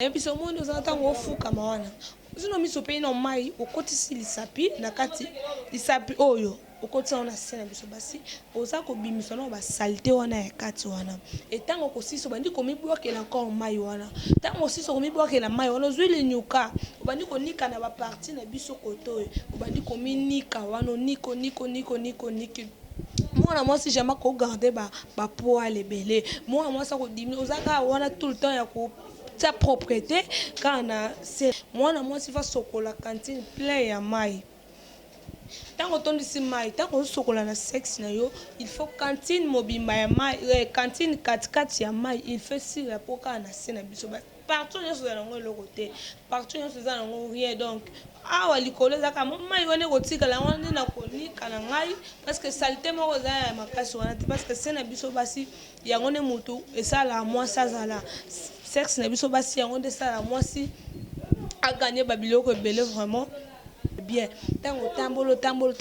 Et puis ce monde nous entend au fou comme on. Sinon miso pe no mai au côté si lisapi na kati lisapi oyo au côté on a scène biso basi oza ko bimisa no ba saleté wana ya kati wana et tango ko siso bandi ko mibloke la encore mai wana tango siso ko mibloke la mai wana zwile nyuka bandi ko nika na ba partie na biso koto bandi ko minika wana niko moi si jamais ko garder ba poids les belé moi ça ko diminuer ozaka wana tout le temps ya ko sa propriété quand c'est moi si va sokola cantine plein ya mai tant qu'on tombe ici mai tant qu'on sokola na sexe na yo il faut cantine mobimba ya mai cantine 4 ya mai il fait si la poka na sena biso partout yo za ngo le côté partout yo za ngo rien donc awa likolo za ka mai wone kotika la wana na konika na ngai parce que saleté moko za ya makasi wana parce que sena biso basi ya ngone mutu esala moi ça zala sexe na biso basi yango de ça moi si a gagné babiloko belé vraiment bien tango tambolo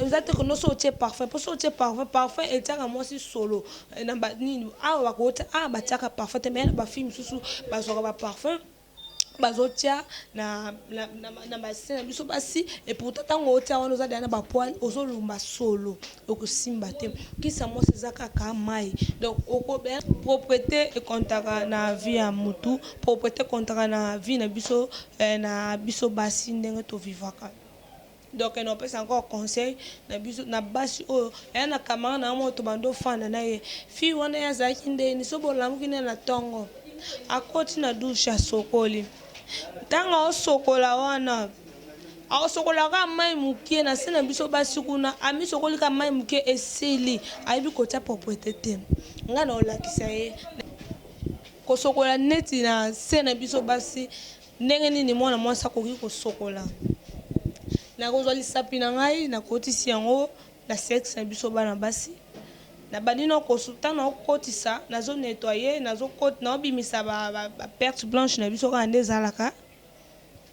vous êtes que nous sortir parfait pour sortir parfait et tanga moi si solo na ba nini awa ko ba taka parfait mais ba film susu ba zo ba parfait bazotia na bassin biso basi et pourtant tango otia wana oza na ba poil ozolumba solo okosimba te kisa mo sezaka ka mai donc okobe propriété et kontaka na vie ya mutu propriété kontaka na vie na biso basi ndenge to vivaka. Donc on peut encore conseil na biso na basi o na kamara na mo to bando fanda na ye fi wana ya zaki ndeni so bolamuki na tongo akoti na douche ya sokoli tanga o sokola wana a sokola ka mai mukie na sena biso basi kuna ami sokoli ka mai mukie esili aibi kotia propriété te nga na olakisa ye ko sokola neti na sena biso basi ndenge nini mwana mwasa koki ko sokola na kozwa lisapi na ngai na kotisi yango na sexe na biso bana basi na badino kosuta na okotisa nazo nettoyer nazo kot na obimisa ba perte blanche na biso ka ndezalaka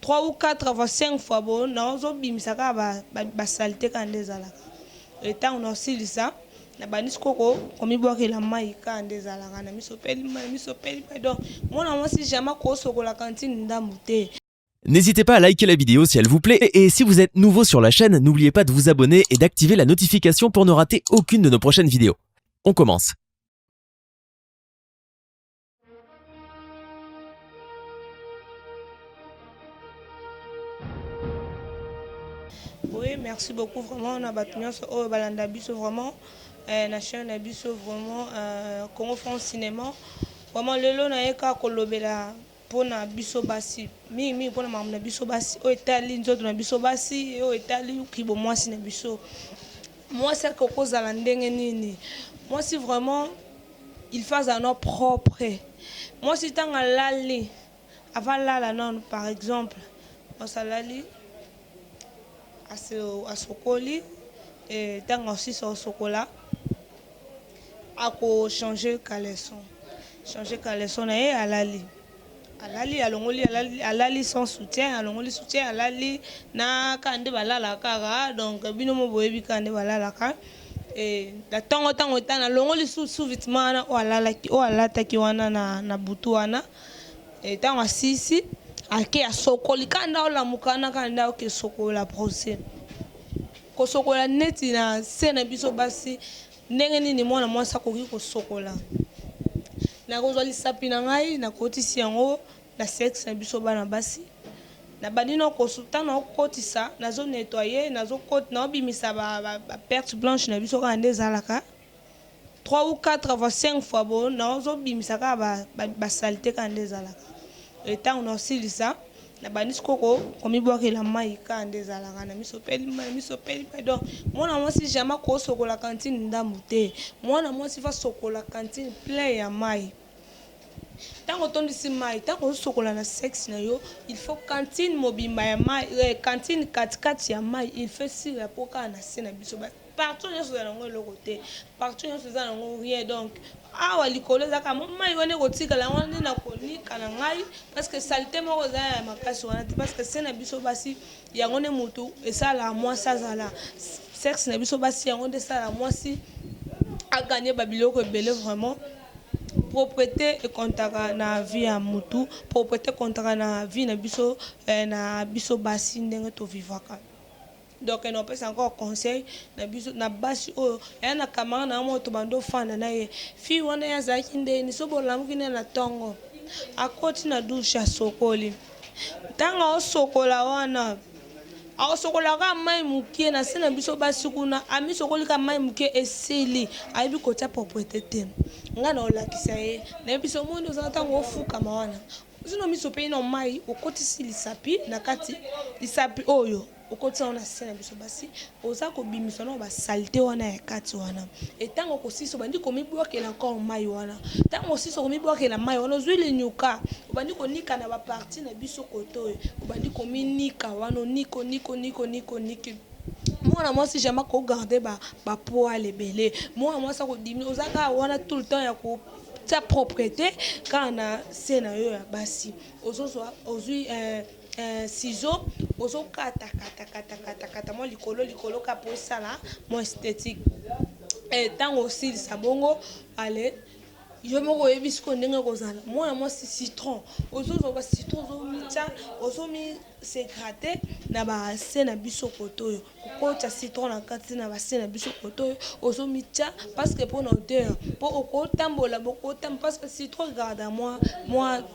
3 ou 4 fois 5 fois bon na ozo bimisa ka ba saleté ka ndezalaka et tant on aussi ça na banisco ko komibwaki la mai ka ndezalaka na miso peli donc moi si jamais ko sokola cantine ndambu te. N'hésitez pas à liker la vidéo si elle vous plaît et si vous êtes nouveau sur la chaîne, n'oubliez pas de vous abonner et d'activer la notification pour ne rater aucune de nos prochaines vidéos. On commence. Oui, merci beaucoup vraiment. On a battu au Balanda Bisso vraiment. La chaîne Bisso vraiment. Congo France Cinéma. Vraiment, le lot n'a pas kolobela. Pour na biso basi mi pour na mamna biso basi o etali nzoto na biso basi o etali kibo mwasi na biso moi c'est que koza la ndenge nini moi si vraiment il fasse un nom propre moi si tanga lali avant la non par exemple on salali à sokoli et tanga aussi sur sokola a ko changer caleçon na e alali alali sans soutien alali na kande balala kaka donc bino mo boyebi kande balala ka et la tango tana alongoli sous vêtement na o alata ki wana na butu wana et tango sisi ake ya sokoli kanda o la mukana kanda o ke sokola procès ko sokola neti na sena biso basi ndenge nini mwana mwasa koki ko sokola na kozwa lisapi na ngai na kotisi yango na sexe na biso bana basi na badino kosuta na okotisa nazo nettoyer nazo kot na obimisa ba perte blanche na biso ka ndezalaka 3 ou 4 fois 5 fois bon na ozo bimisa ka ba saleté ka ndezalaka et tant on aussi ça na banisco ko komibwaki la mai ka ndezalaka na miso peli donc moi si jamais ko sokola cantine ndambu te moi si va sokola cantine plein ya mai tant qu'on tombe ici mai tant qu'on sokola na sexe na yo il faut cantine mobimba ya mai cantine 4 ya mai il fait si la poka na sena biso partout yo za ngo le côté partout yo za ngo rien donc awa likolo za ka mai wone kotika la wana na konika na ngai parce que saleté moko za ya makasi wana parce que sena biso basi yango ne mutu esala moi ça zala sexe na biso basi yango de ça moi si a gagné babiloko belé vraiment propriété ekontaka na vie ya mutu, propriété ekontaka na vie na biso basi ndenge tovivaka. Donc on peut encore conseil na biso na basi oyo ya na kamara na mo to bando fana na ye fi wana ya zaki ndeni so bolamuki na tongo akoti na douche ya sokoli tanga o sokola wana a sokola ka mai mukie na sena biso basi kuna ami sokoli ka mai mukie eseli ayibi kota propriété te nga na olakisa ye na biso mondo za tanga ofuka mawana sino miso pe no mai okotisi lisapi na kati lisapi oyo okoti on a sena biso basi oza ko bimisa no ba saleté wana ya kati wana etango ko siso bandi ko mibwake na encore mai wana tango siso ko mibwake na mai wana zwile nyuka bandi ko nika na ba partie na biso koto bandi ko minika wana niko moi si jamais ko garder ba poil lebele moi ça ko dimi ozaka wana tout le temps ya ko ta propriété quand na sena yo ya basi ozui ciseaux ozo kata moi likolo ka po sala mo esthétique et tant aussi sabongo allez je me revis qu'on n'est pas moi c'est citron ozo ba citron ozo mi c'est gratté na ba sena biso koto yo kokota citron na kati na ba sena biso koto yo ozo mi tia parce que pour odeur pour okotambola bokotam parce que citron garde moi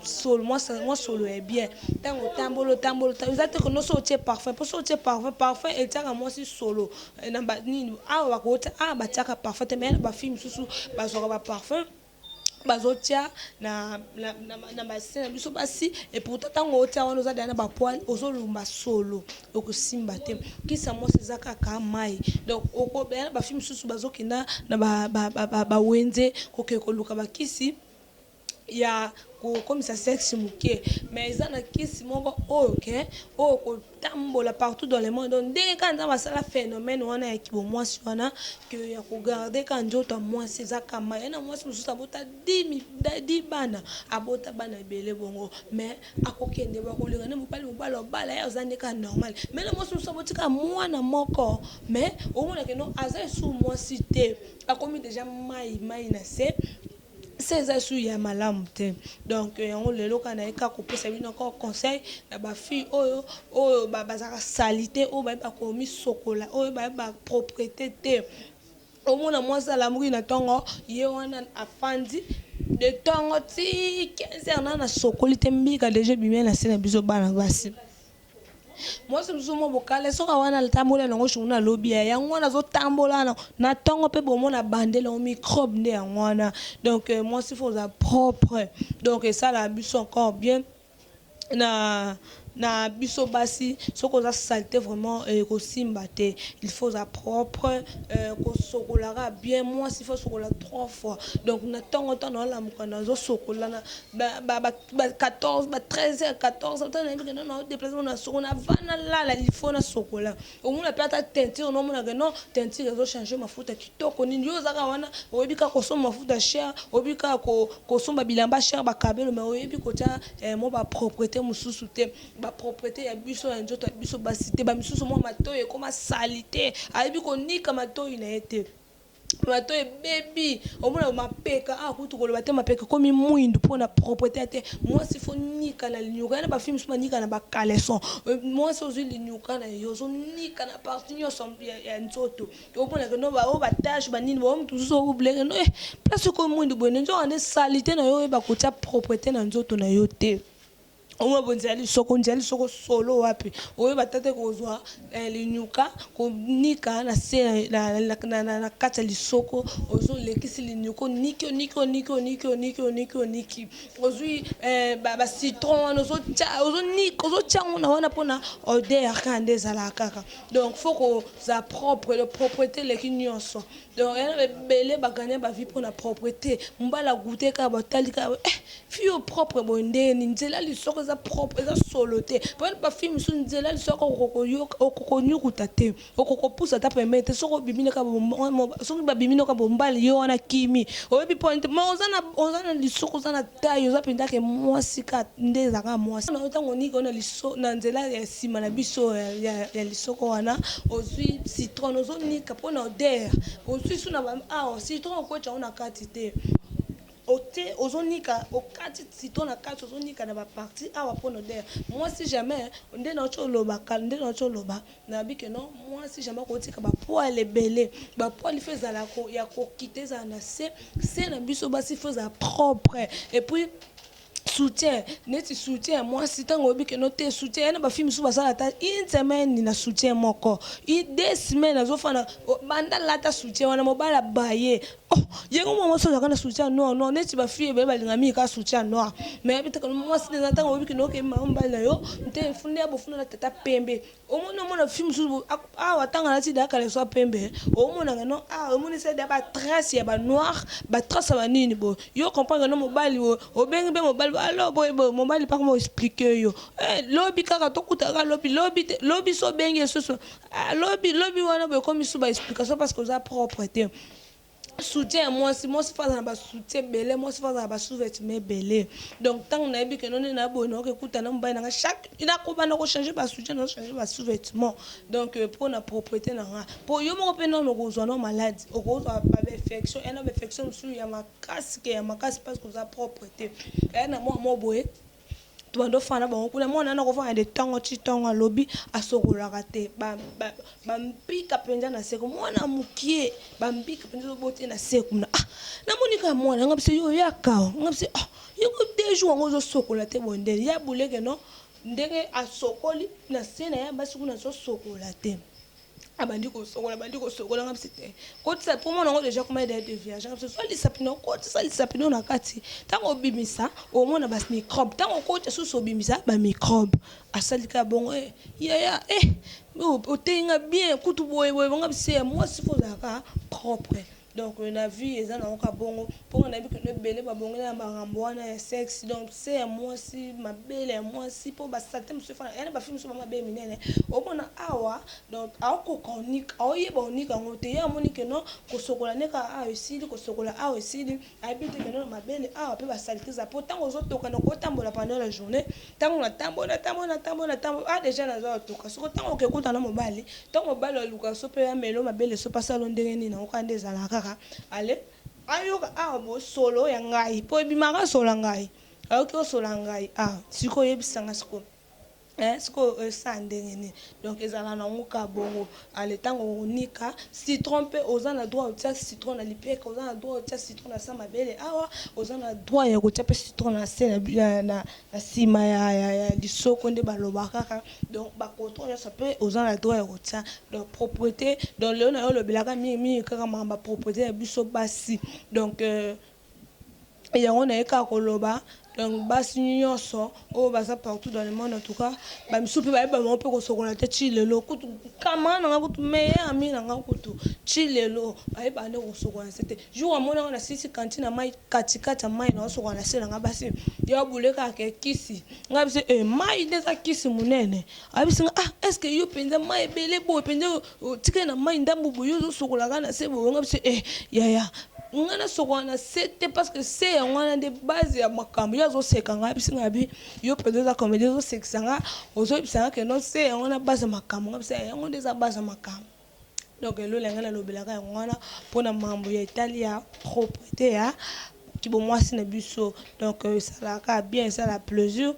solo est bien tant otambolo exacte que no sortir parfait pour sortir parfait et tanga moi si solo na ba nini awa kota ba tiaka parfait mais ba film susu ba zo ba parfum bazotia na bassin biso basi et pourtant tango otia wana oza dana ba poil ozolumba solo okusimba te kisa mo sezaka ka mai donc okobela ba film susu bazokina na ba wenze kokeko luka bakisi ya comme ça sexe muke mais ça na kisi moko OK ko tambola partout dans le monde donc dès quand ça va ça la phénomène wana ya kibomwasi wana que ya ko garder quand njoto moi c'est ça kama ena mwasi mususu abota 10 bana abota bana belé bongo mais akokende ba kolinga ne mopali obala ya ozandeka normal mais na mwasi mususu abotika mwana moko mais au moins que non aza sous mwasi te akomi déjà mai na se c'est ça sur ya malamu te donc on le loka na eka ko pesa bino encore conseil na ba fille oyo bazaka salité oyo ba komi sokola oyo ba propriété te au moins moi ça la mourir na tongo ye wana afandi de tongo ti 15 ans na sokoli te mbika déjà bimé na sena biso bana basi moi c'est musumo bokale soka wana tambola longo shuna lobby ya ngwana zo tambola na tongo pe bomona bandela au microbe nde ya ngwana donc moi c'est faut ça propre donc ça la biso encore bien na biso basi soko za saleté vraiment ko simba te il faut ça propre ko sokola bien moi s'il faut sokola 3 fois donc na tongo tano la mukana zo sokola na ba 14 ba 13 14 tano non déplacement na sokola vana la il faut na sokola au moins la plata teinture non mona non teinture zo changer mafuta kitoko nini yo zaka wana oyebika ko somba mafuta cher oyebika ko somba bilamba cher ba kabelo mais oyebi ko ta mo ba propriété mususu te ba propriété ya biso ya njoto biso basité ba misusu mo matoye koma salité ayebi ko nika matoye na ete matoye baby omona mapeka kutu koloba te mapeka komi mwindu pona propriété te moi si faut nika na linyuka na ba film suma nika na ba caleçon moi so zili linyuka na yo so nika na partie yo som ya nzoto omona que no ba o ba tâche ba nini ba mtu so oublier no place ko mwindu bone nzo ane salité na yo ba kotia propriété na nzoto na yo te Oma bonzali soko solo wapi oyo batate kozwa linyuka ko nika na se na kata lisoko ozo lekisi linyuko niki ozui ba citron ozo tia na wana pona odeur kande zala kaka donc faut ko za propre le propreté les nyonso donc ena belé ba gagner ba vie pona propreté mbala goûter ka batali ka fio propre bonde ni nzela lisoko za propre za soloté pour pas film sur nzela lisoko okokonyukuta te okokopusa ta permettre soko bimina ka soko ba bimina ka bombali yo wana kimi oyebi point mais ozana lisoko zana taille oza pinda ke mwasi ka ndeza ka mwasi na otango niko na lisoko na nzela ya sima na biso ya lisoko wana ozui citron ozo nika pona odeur ozui suna ba citron ko cha ona kati te ote ozonika okati citron na kati ozonika na ba partie awa pour odeur moi si jamais nde na choloba nde na choloba na bike non moi si jamais ko tika ba poil ebele ba poil fait la ko ya ko quitter ça na c'est na biso basi fait ça propre et puis soutien neti soutien moi si tango obi que noter soutien na ba film sous basala ta une semaine na soutien moko i 2 semaines azofana banda lata soutien wana mobala baye oh yengo mo so zakana soutien non neti ba fille be balinga mi ka soutien noir mais bitaka moi si na tango obi que no ke mamba na yo nte funde ya bofuna na tata pembe omona film sous awa tanga na ti daka le so pembe omona no omona se da ba trace ya ba noir ba trace ba nini bo yo comprendre no mobali obengi be mobali alors boy mobali pas comment expliquer yo lobby kaka tokutaka lobby so bengi so lobby wana boy comme so ba explication parce que ça propreté soutien moi si face na ba soutien belé moi si face na ba sous-vêtements belé donc tant na bi que non na bono que kuta na mbaye na chaque ina ko bana ko changer ba soutien na changer ba sous-vêtements donc pour na propreté na pour yo mo pe non ko zo no malade o ko ba infection et na infection sur ya makasi parce que ça propreté et na moi boye tuando fana ba kuna mona na ko fana de tango chitonga lobby asokola kate ba mpika penja na seko mona mukie ba mpika penja bote na seko na na monika mona ngabise yo yakao ngabise yiko deju ngozo sokola te bondele ya buleke no ndenge asokoli na sena ya basi kuna so sokola te abandi ko sokola ngabise te ko tsa pour moi déjà comment de viage ngabise so lisapino ko tsa lisapino na kati tango bimisa au moins bas microbe tango ko tsa so bimisa ba microbe asalika bon o tenga bien kutu boye ngabise moi si faut zaka propre donc na vie eza na ka bongo pour na bi que le belé ba bongo na ba ngambwana ya sexe donc c'est moi si ma belle moi si pour ba salté monsieur fa ena ba film so ba be minene o mona awa donc ako konik aye ba onika ngote ya monike no ko sokola neka esili ko sokola esili habite que no ma belle awa pe ba salté za pour tango zo toka na ko tambola pendant la journée tango na tambola déjà na zo toka so tango ke kuta na mobali tango mobali luka so pe ya melo ma belle so pasa lo ndenge ni na ko ande zalaka ale ayoka bo solo ya ngai po bimaka solo ngai ayoki solo ngai siko yebisanga siko siko sandengeni donc ezala na nguka bongo ale tango unika citron pe ozana droit otia citron na lipeka ozana droit otia citron na sama bele awa ozana droit ya kotia pe citron na se na sima ya lisoko nde balobaka donc ba contrôle ça peut ozana droit ya kotia donc propreté donc le na yo le bilaka mi kaka mamba propreté ya biso basi donc yango na eka koloba donc basi nyonso o baza partout dans le monde en tout cas ba misupe ba mo pe ko sokola te chilelo kutu kama na kutu meya ami na kutu chilelo ba ne ko sokola c'était jour amona na sisi cantine mai katikata mai na sokola sela nga basi ya buleka ke kisi nga bisi mai desa kisi munene abisi est-ce que yo penza mai bele bo penza tike na mai ndambu bo yo sokola kana sebo nga bisi ya ngana sokona c'était parce que c'est ngana de base ya makambo yazo sekanga bisinga bi yo peut-être comme des seksanga ozo bisanga que non c'est ngana base makambo ngabisa ngana des base makambo donc lo lengana lo belaka ngana pona mambo ya Italia propreté ya qui bon moi c'est na biso donc ça la bien ça la plaisir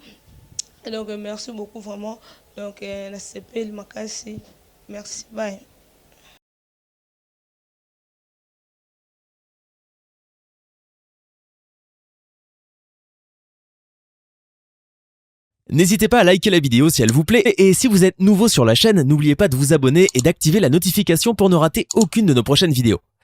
donc merci beaucoup vraiment donc la CP makasi merci bye. N'hésitez pas à liker la vidéo si elle vous plaît et si vous êtes nouveau sur la chaîne, n'oubliez pas de vous abonner et d'activer la notification pour ne rater aucune de nos prochaines vidéos.